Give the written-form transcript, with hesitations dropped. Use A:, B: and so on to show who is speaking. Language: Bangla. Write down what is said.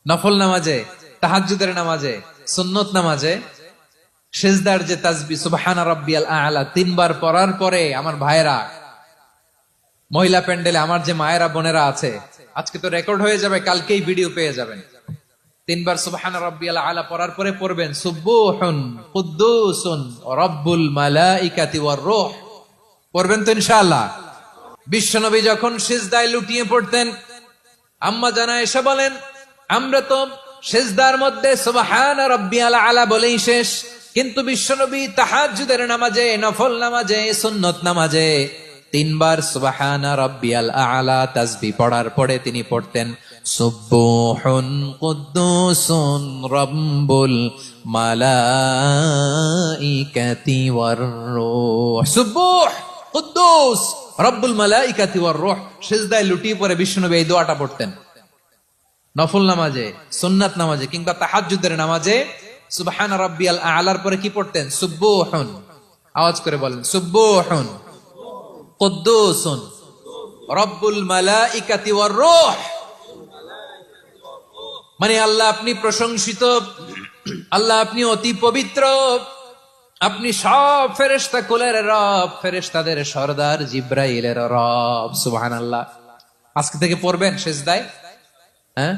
A: নফল নামাজে, তাহাজ্জুদের নামাজে, সুন্নত নামাজে সিজদার যে তাসবিহ সুবহানা রাব্বিয়াল আ'লা তিনবার পড়ার পরে আমার ভাইরা, মহিলা প্যান্ডেলে আমার যে মায়েরা বোনেরা আছে, আজকে তো রেকর্ড হয়ে যাবে, কালকেই ভিডিও পেয়ে যাবেন। তিনবার সুবহানা রাব্বিয়াল আ'লা পড়ার পরে পড়বেন সুবহুন কুদ্দুসুন রাব্বুল মালাইকাতি ওয়ার রূহ। পড়বেন তো ইনশাআল্লাহ। বিশ্বনবী যখন সিজদায় লুটিয়ে পড়তেন, আম্মা জানা এসে বলেন, আমরা তো সিজদার মধ্যে সুবহানা রাব্বিয়াল আ'লা বলেই শেষ, কিন্তু বিশ্বনবী তাহাজ্জুদের নামাজে, নফল নামাজে, সুন্নত নামাজে তিনবার সুবহানা রাব্বিয়াল আ'লা তাসবিহ পড়ার পরে তিনি পড়তেন সুবহুন কুদ্দুসুন রাব্বুল মালাইকাতি ওয়ার রূহ। সুবহ কুদ্দুস রব্বুল মালাইকাতি ওয়ার রূহ। সিজদায় লুটিয়ে পড়ে বিশ্বনবী এই দোয়াটা পড়তেন। নফল নামাজে, সুন্নাত নামাজে কিংবা তাহাজ্জুদের নামাজে সুবহান রাব্বিয়াল আ'লার পরে কি পড়তেন? সুবহুন। আওয়াজ করে বলেন সুবহুন কুদ্দুসুন রব্বুল মালাইকাতি ওয়ার রূহ। মানে আল্লাহ আপনি প্রশংসিত, আল্লাহ আপনি অতি পবিত্র, আপনি সব ফেরেশতা কুলের রব, ফেরেশতাদের সরদার জিব্রাইলের রব। সুবহানাল্লাহ। আজকে থেকে পড়বেন সিজদায়, হ্যাঁ।